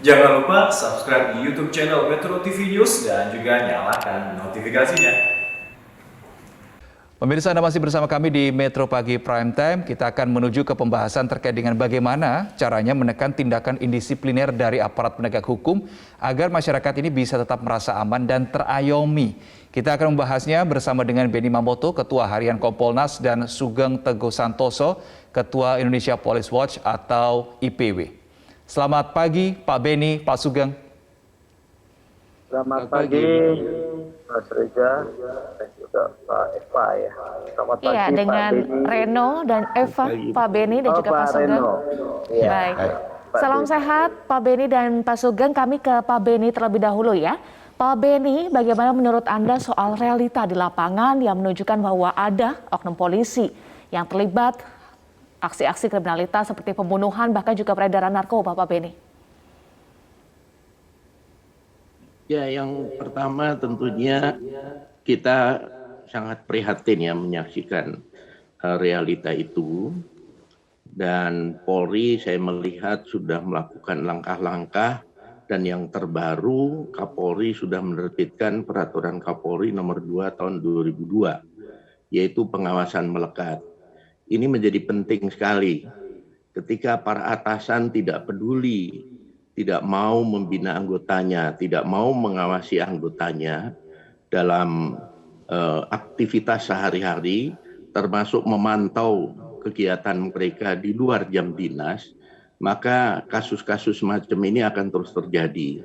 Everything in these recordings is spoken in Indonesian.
Jangan lupa subscribe di YouTube channel Metro TV News dan juga nyalakan notifikasinya. Pemirsa, Anda masih bersama kami di Metro Pagi Prime Time. Kita akan menuju ke pembahasan terkait dengan bagaimana caranya menekan tindakan indisipliner dari aparat penegak hukum agar masyarakat ini bisa tetap merasa aman dan terayomi. Kita akan membahasnya bersama dengan Benny Mamoto, Ketua Harian Kompolnas, dan Sugeng Teguh Santoso, Ketua Indonesia Police Watch atau IPW. Selamat pagi Pak Benny, Pak Sugeng. Selamat pagi, Mas Reza dan juga Pak Eva ya. Selamat pagi, iya, dengan Pak Benny. Reno dan Eva, Pak Benny dan juga Pak Sugeng. Ya. Baik. Pak Salam Benny. sehat Pak Benny dan Pak Sugeng. Kami ke Pak Benny terlebih dahulu ya. Pak Benny, bagaimana menurut Anda soal realita di lapangan yang menunjukkan bahwa ada oknum polisi yang terlibat aksi-aksi kriminalitas seperti pembunuhan bahkan juga peredaran narkoba, Pak Benny? Ya, yang pertama tentunya kita sangat prihatin ya menyaksikan realita itu, dan Polri saya melihat sudah melakukan langkah-langkah, dan yang terbaru Kapolri sudah menerbitkan peraturan Kapolri nomor 2 tahun 2002 yaitu pengawasan melekat. Ini menjadi penting sekali ketika para atasan tidak peduli, tidak mau membina anggotanya, tidak mau mengawasi anggotanya dalam aktivitas sehari-hari, termasuk memantau kegiatan mereka di luar jam dinas, maka kasus-kasus macam ini akan terus terjadi.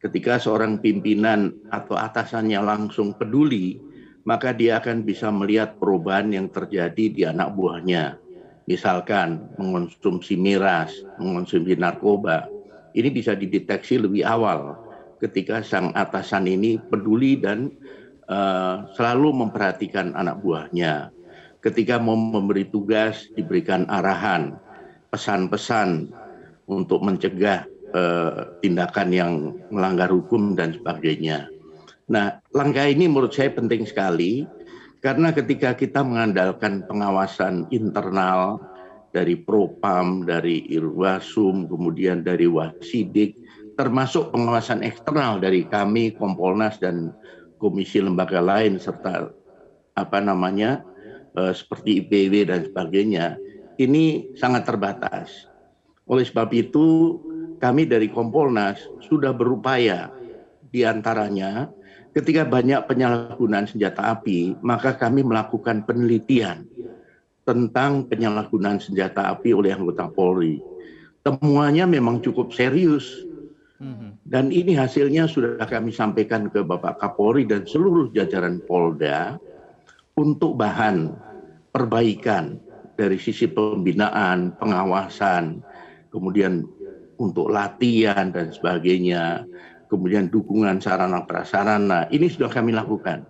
Ketika seorang pimpinan atau atasannya langsung peduli, maka dia akan bisa melihat perubahan yang terjadi di anak buahnya. Misalkan mengonsumsi miras, mengonsumsi narkoba. Ini bisa dideteksi lebih awal ketika sang atasan ini peduli dan selalu memperhatikan anak buahnya. Ketika mau memberi tugas, diberikan arahan, pesan-pesan untuk mencegah tindakan yang melanggar hukum dan sebagainya. Nah, langkah ini menurut saya penting sekali karena ketika kita mengandalkan pengawasan internal dari Propam, dari Irwasum, kemudian dari Wasidik, termasuk pengawasan eksternal dari kami, Kompolnas dan komisi lembaga lain serta seperti IPW dan sebagainya, ini sangat terbatas. Oleh sebab itu, kami dari Kompolnas sudah berupaya, diantaranya ketika banyak penyalahgunaan senjata api, maka kami melakukan penelitian tentang penyalahgunaan senjata api oleh anggota Polri. Temuannya memang cukup serius. Dan ini hasilnya sudah kami sampaikan ke Bapak Kapolri dan seluruh jajaran Polda untuk bahan perbaikan dari sisi pembinaan, pengawasan, kemudian untuk latihan dan sebagainya, kemudian dukungan sarana prasarana. Ini sudah kami lakukan.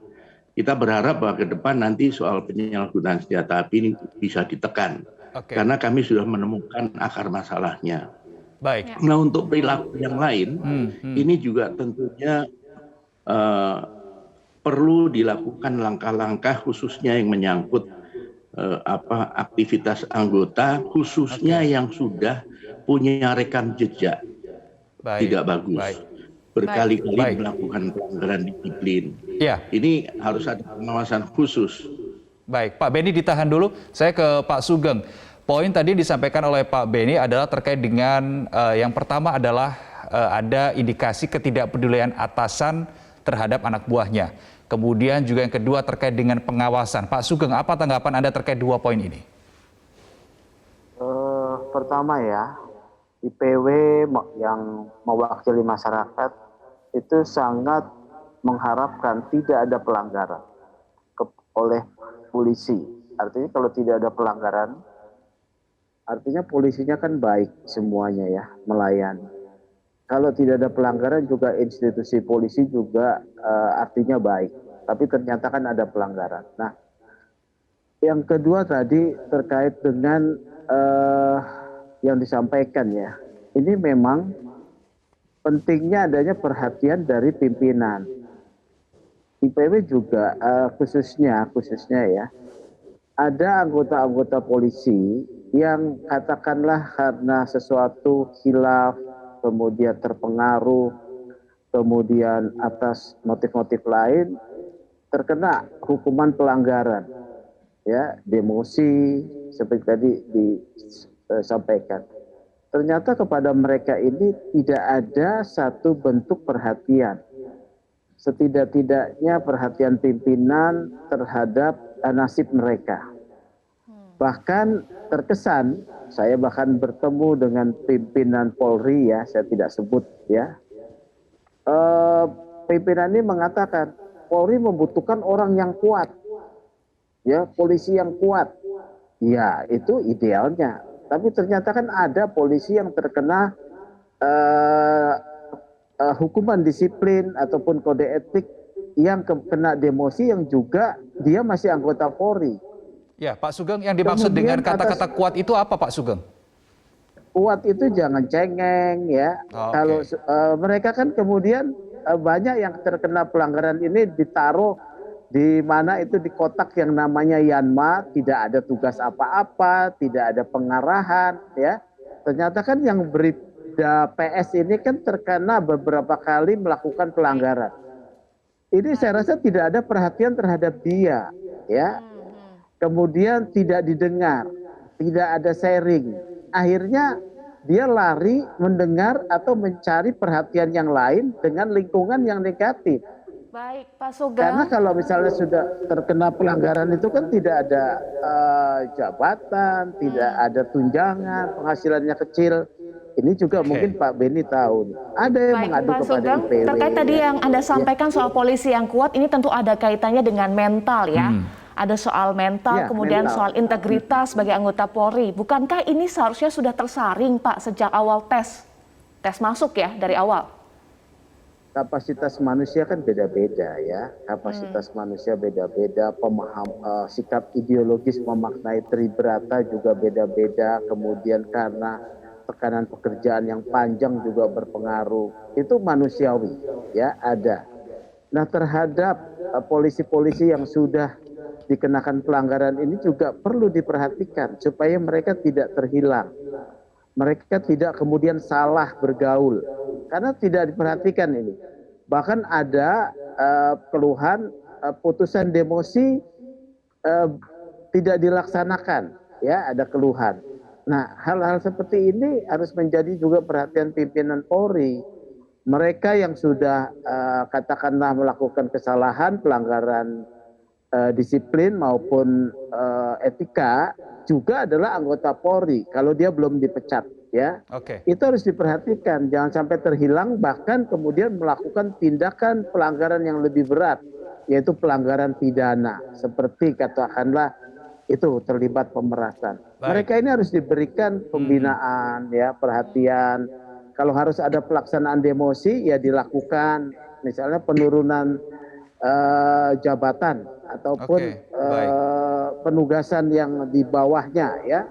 Kita berharap bahwa ke depan nanti soal penyalahgunaan senjata api ini bisa ditekan. Karena kami sudah menemukan akar masalahnya. Baik. Nah, untuk perilaku yang lain, ini juga tentunya perlu dilakukan langkah-langkah khususnya yang menyangkut aktivitas anggota, khususnya yang sudah punya rekam jejak tidak bagus. Berkali-kali melakukan pelanggaran disiplin. Ya. Ini harus ada pengawasan khusus. Baik, Pak Benny ditahan dulu. Saya ke Pak Sugeng. Poin tadi disampaikan oleh Pak Benny adalah terkait dengan yang pertama adalah ada indikasi ketidakpedulian atasan terhadap anak buahnya. Kemudian juga yang kedua terkait dengan pengawasan. Pak Sugeng, apa tanggapan Anda terkait dua poin ini? Pertama ya, IPW yang mewakili masyarakat itu sangat mengharapkan tidak ada pelanggaran oleh polisi. Artinya kalau tidak ada pelanggaran, artinya polisinya kan baik semuanya ya, melayani. Kalau tidak ada pelanggaran juga institusi polisi juga artinya baik. Tapi ternyata kan ada pelanggaran. Nah, yang kedua tadi terkait dengan yang disampaikan ya. Ini memang pentingnya adanya perhatian dari pimpinan. IPW juga khususnya ya, ada anggota-anggota polisi yang katakanlah karena sesuatu khilaf kemudian terpengaruh, kemudian atas motif-motif lain terkena hukuman pelanggaran, ya, demosi seperti tadi disampaikan. Ternyata kepada mereka ini tidak ada satu bentuk perhatian. Setidak-tidaknya perhatian pimpinan terhadap nasib mereka. Bahkan terkesan, saya bahkan bertemu dengan pimpinan Polri, ya, saya tidak sebut, ya. Pimpinan ini mengatakan Polri membutuhkan orang yang kuat, ya, polisi yang kuat. Ya, itu idealnya. Tapi ternyata kan ada polisi yang terkena hukuman disiplin ataupun kode etik yang kena demosi yang juga dia masih anggota Polri. Ya, Pak Sugeng, yang dimaksud Kemudian dengan kata-kata kuat itu apa, Pak Sugeng? Kuat itu jangan cengeng, ya. Oh, Kalau oke. mereka kan kemudian banyak yang terkena pelanggaran ini ditaruh di mana itu di kotak yang namanya Yanma, tidak ada tugas apa-apa, tidak ada pengarahan, ya. Ternyata kan yang Bribda PS ini kan terkena beberapa kali melakukan pelanggaran. Ini saya rasa tidak ada perhatian terhadap dia, ya. Kemudian tidak didengar, tidak ada sharing. Akhirnya dia lari mendengar atau mencari perhatian yang lain dengan lingkungan yang negatif. Baik, Pak Sugeng. Karena kalau misalnya sudah terkena pelanggaran itu kan tidak ada jabatan, tidak ada tunjangan, penghasilannya kecil. Ini juga mungkin Pak Beni tahu. Ada yang Baik, mengadu Pak kepada Sugeng, IPW. terkait tadi yang Anda sampaikan soal polisi yang kuat, ini tentu ada kaitannya dengan mental, ya. Ada soal mental, Ya, kemudian mental. soal integritas sebagai anggota Polri. Bukankah ini seharusnya sudah tersaring, Pak, sejak awal tes masuk, ya, dari awal? Kapasitas manusia kan beda-beda, ya. Kapasitas manusia beda-beda, sikap ideologis memaknai tribrata juga beda-beda. Kemudian karena tekanan pekerjaan yang panjang juga berpengaruh. Itu manusiawi, ya, ada. Nah, terhadap polisi-polisi yang sudah dikenakan pelanggaran ini juga perlu diperhatikan supaya mereka tidak terhilang. Mereka tidak kemudian salah bergaul karena tidak diperhatikan ini. Bahkan ada keluhan putusan demosi tidak dilaksanakan, ya, ada keluhan. Nah, hal-hal seperti ini harus menjadi juga perhatian pimpinan Polri. Mereka yang sudah katakanlah melakukan kesalahan, pelanggaran disiplin maupun etika juga adalah anggota Polri kalau dia belum dipecat, ya. Oke. Itu harus diperhatikan, jangan sampai terhilang bahkan kemudian melakukan tindakan pelanggaran yang lebih berat, yaitu pelanggaran pidana seperti katakanlah itu terlibat pemerasan. Baik. Mereka ini harus diberikan pembinaan, ya, perhatian. Kalau harus ada pelaksanaan demosi ya dilakukan, misalnya penurunan jabatan ataupun Oke, baik. penugasan yang di bawahnya, ya,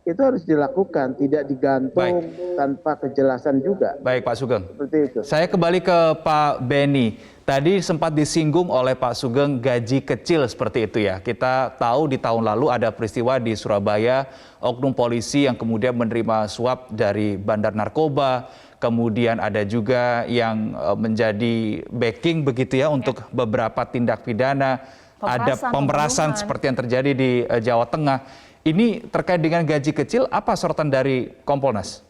itu harus dilakukan, tidak digantung tanpa kejelasan juga. Baik, Pak Sugeng. Seperti itu. Saya kembali ke Pak Beni. Tadi sempat disinggung oleh Pak Sugeng gaji kecil seperti itu, ya. Kita tahu di tahun lalu ada peristiwa di Surabaya, oknum polisi yang kemudian menerima suap dari bandar narkoba. Kemudian ada juga yang menjadi backing begitu, ya, untuk beberapa tindak pidana. Ada pemerasan seperti yang terjadi di Jawa Tengah. Ini terkait dengan gaji kecil, apa sorotan dari Kompolnas?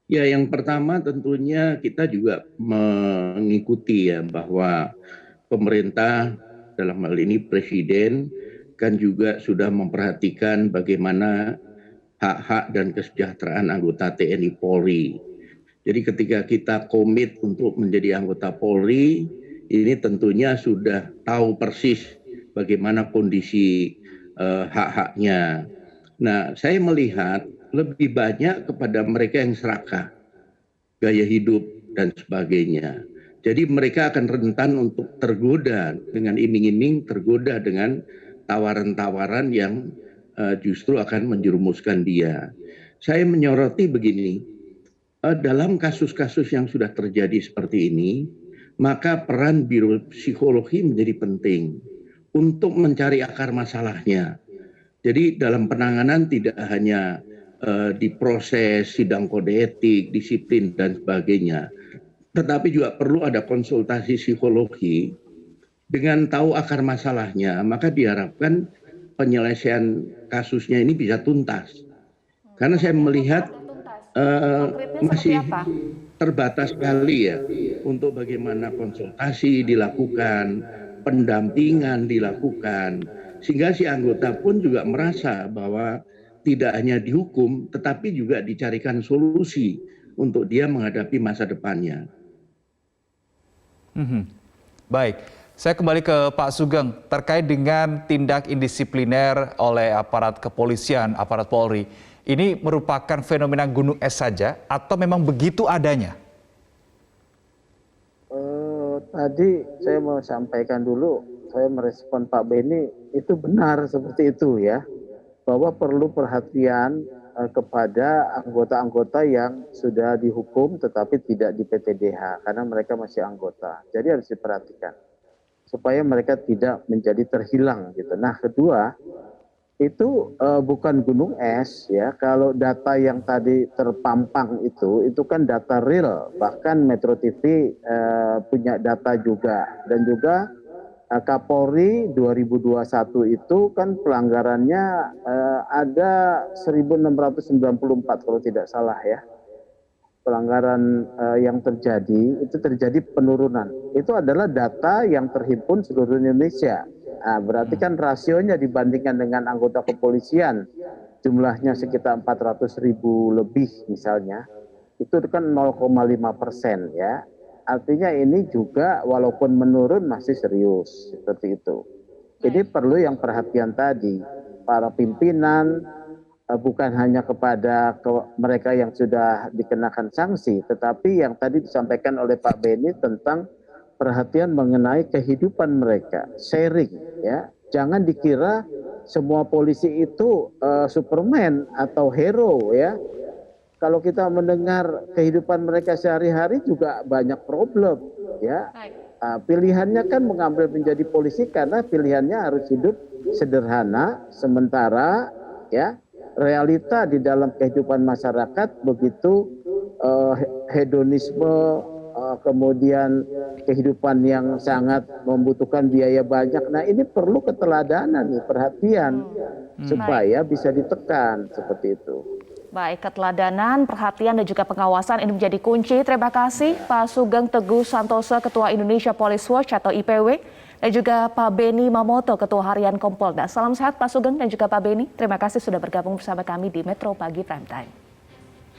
Ya, yang pertama tentunya kita juga mengikuti, ya, bahwa pemerintah dalam hal ini Presiden kan juga sudah memperhatikan bagaimana hak-hak dan kesejahteraan anggota TNI Polri. Jadi ketika kita komit untuk menjadi anggota Polri, ini tentunya sudah tahu persis bagaimana kondisi hak-haknya. Nah, saya melihat lebih banyak kepada mereka yang serakah, gaya hidup dan sebagainya. Jadi mereka akan rentan untuk tergoda dengan iming-iming, tergoda dengan tawaran-tawaran yang justru akan menjerumuskan dia. Saya menyoroti begini, dalam kasus-kasus yang sudah terjadi seperti ini, maka peran Biro Psikologi menjadi penting untuk mencari akar masalahnya. Jadi dalam penanganan tidak hanya diproses sidang kode etik, disiplin dan sebagainya. Tetapi juga perlu ada konsultasi psikologi dengan tahu akar masalahnya, maka diharapkan penyelesaian kasusnya ini bisa tuntas. Karena saya melihat masih terbatas sekali ya untuk bagaimana konsultasi dilakukan, pendampingan dilakukan, sehingga si anggota pun juga merasa bahwa tidak hanya dihukum, tetapi juga dicarikan solusi untuk dia menghadapi masa depannya. Baik, saya kembali ke Pak Sugeng terkait dengan tindak indisipliner oleh aparat kepolisian, aparat Polri. Ini merupakan fenomena gunung es saja atau memang begitu adanya? Tadi saya mau sampaikan dulu, saya merespon Pak Beni, itu benar seperti itu ya, bahwa perlu perhatian kepada anggota-anggota yang sudah dihukum tetapi tidak di PTDH karena mereka masih anggota. Jadi harus diperhatikan supaya mereka tidak menjadi terhilang gitu. Nah, kedua, itu bukan gunung es ya. Kalau data yang tadi terpampang itu kan data real. Bahkan Metro TV punya data juga, dan juga Kapolri 2021 itu kan pelanggarannya ada 1694 kalau tidak salah ya. Pelanggaran yang terjadi penurunan. Itu adalah data yang terhimpun seluruh Indonesia. Nah, berarti kan rasionya dibandingkan dengan anggota kepolisian jumlahnya sekitar 400.000 lebih misalnya, itu kan 0,5% ya. Artinya ini juga walaupun menurun masih serius seperti itu. Ini perlu yang perhatian tadi, para pimpinan bukan hanya kepada mereka yang sudah dikenakan sanksi, tetapi yang tadi disampaikan oleh Pak Beni tentang perhatian mengenai kehidupan mereka, sharing ya. Jangan dikira semua polisi itu Superman atau hero ya. Kalau kita mendengar kehidupan mereka sehari-hari juga banyak problem ya. Pilihannya kan mengambil menjadi polisi karena pilihannya harus hidup sederhana, sementara ya realita di dalam kehidupan masyarakat begitu hedonisme, kemudian kehidupan yang sangat membutuhkan biaya banyak. Nah, ini perlu keteladanan nih, perhatian supaya bisa ditekan seperti itu. Baik, keteladanan, perhatian dan juga pengawasan ini menjadi kunci. Terima kasih Pak Sugeng Teguh Santoso, Ketua Indonesia Police Watch atau IPW, dan juga Pak Beni Mamoto, Ketua Harian Kompolda. Salam sehat Pak Sugeng dan juga Pak Beni. Terima kasih sudah bergabung bersama kami di Metro Pagi Prime Time.